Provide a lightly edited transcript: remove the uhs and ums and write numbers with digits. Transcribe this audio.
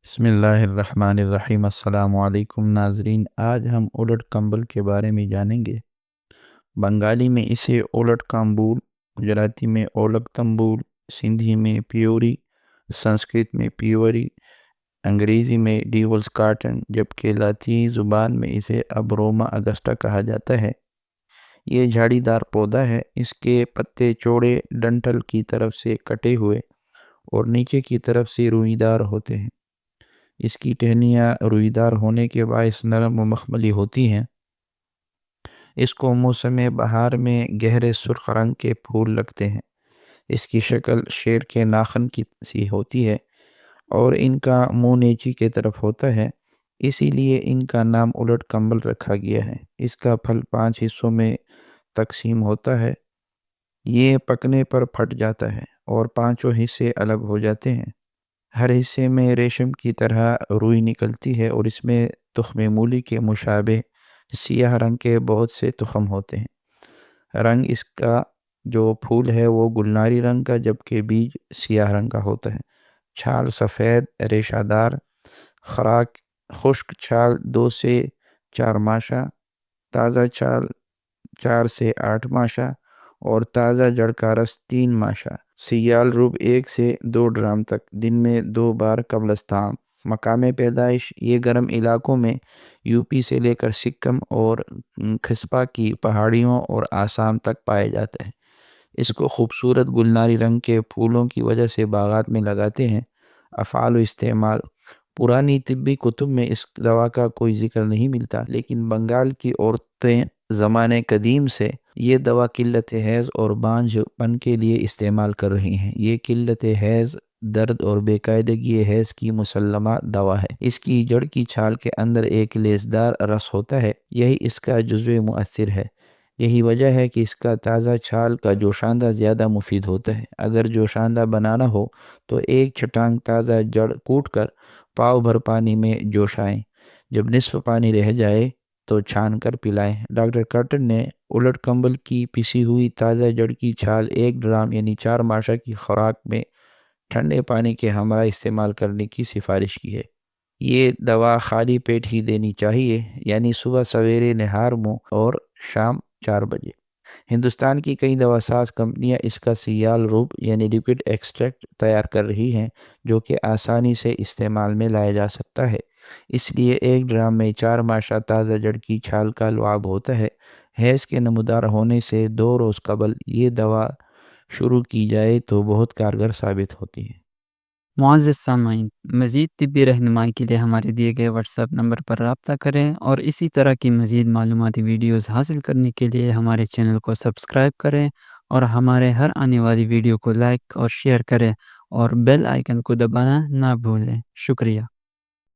بسم اللہ الرحمن الرحیم۔ السلام علیکم ناظرین، آج ہم اولٹ کمبل کے بارے میں جانیں گے۔ بنگالی میں اسے اولٹ کامبول، گجراتی میں اولک تمبول، سندھی میں پیوری، سنسکرت میں پیوری، انگریزی میں ڈیولز کاٹن، جبکہ لاطینی زبان میں اسے ابروما اگسٹا کہا جاتا ہے۔ یہ جھاڑی دار پودا ہے۔ اس کے پتے چوڑے، ڈنٹل کی طرف سے کٹے ہوئے اور نیچے کی طرف سے روئی دار ہوتے ہیں۔ اس کی ٹہنیاں روئی دار ہونے کے باعث نرم و مخملی ہوتی ہیں۔ اس کو موسم بہار میں گہرے سرخ رنگ کے پھول لگتے ہیں۔ اس کی شکل شیر کے ناخن کی سی ہوتی ہے اور ان کا منہ نیچی کی طرف ہوتا ہے، اسی لیے ان کا نام الٹ کمبل رکھا گیا ہے۔ اس کا پھل 5 حصوں میں تقسیم ہوتا ہے۔ یہ پکنے پر پھٹ جاتا ہے اور 5 حصے الگ ہو جاتے ہیں۔ ہر حصے میں ریشم کی طرح روئی نکلتی ہے اور اس میں تخم مولی کے مشابہ سیاہ رنگ کے بہت سے تخم ہوتے ہیں۔ رنگ اس کا جو پھول ہے وہ گلناری رنگ کا، جبکہ بیج سیاہ رنگ کا ہوتا ہے۔ چھال سفید ریشہ دار، خوراک خشک چھال 2 سے 4 ماشا، تازہ چھال 4 سے 8 ماشا اور تازہ جڑ کا رس 3 ماشا۔ سیال روب 1 سے 2 ڈرام تک، دن میں 2 بار قبل از طعام۔ مقام پیدائش یہ گرم علاقوں میں یو پی سے لے کر سکم اور کھسپا کی پہاڑیوں اور آسام تک پائے جاتے ہیں۔ اس کو خوبصورت گلناری رنگ کے پھولوں کی وجہ سے باغات میں لگاتے ہیں۔ افعال و استعمال: پرانی طبی کتب میں اس دوا کا کوئی ذکر نہیں ملتا، لیکن بنگال کی عورتیں زمانے قدیم سے یہ دوا قلت حیض اور بانجھ پن کے لیے استعمال کر رہی ہیں۔ یہ قلت حیض، درد اور بے قاعدگی حیض کی مسلمہ دوا ہے۔ اس کی جڑ کی چھال کے اندر ایک لیسدار رس ہوتا ہے، یہی اس کا جزو مؤثر ہے۔ یہی وجہ ہے کہ اس کا تازہ چھال کا جوشاندہ زیادہ مفید ہوتا ہے۔ اگر جوشاندہ بنانا ہو تو 1 چھٹانگ تازہ جڑ کوٹ کر پاؤ بھر پانی میں جوشائیں۔ جب نصف پانی رہ جائے تو چھان کر پلائیں۔ ڈاکٹر کارٹن نے الٹ کمبل کی پسی ہوئی تازہ جڑ کی چھال 1 ڈرام یعنی 4 ماشا کی خوراک میں ٹھنڈے پانی کے ہمراہ استعمال کرنے کی سفارش کی ہے۔ یہ دوا خالی پیٹ ہی دینی چاہیے، یعنی صبح سویرے نہار منہ اور شام 4 بجے۔ ہندوستان کی کئی دوا ساز کمپنیاں اس کا سیال روب یعنی لیکوڈ ایکسٹریکٹ تیار کر رہی ہیں، جو کہ آسانی سے استعمال میں لایا جا سکتا ہے۔ اس لیے 1 ڈرام میں 4 ماشا تازہ جڑ کی چھال کا لعاب ہوتا ہے۔ حیض کے نمودار ہونے سے 2 روز قبل یہ دوا شروع کی جائے تو بہت کارگر ثابت ہوتی ہے۔ معزز سامعین، مزید طبی رہنمائی کے لیے ہمارے دیے گئے واٹس ایپ نمبر پر رابطہ کریں، اور اسی طرح کی مزید معلوماتی ویڈیوز حاصل کرنے کے لیے ہمارے چینل کو سبسکرائب کریں اور ہمارے ہر آنے والی ویڈیو کو لائک اور شیئر کریں، اور بیل آئیکن کو دبانا نہ بھولیں۔ شکریہ۔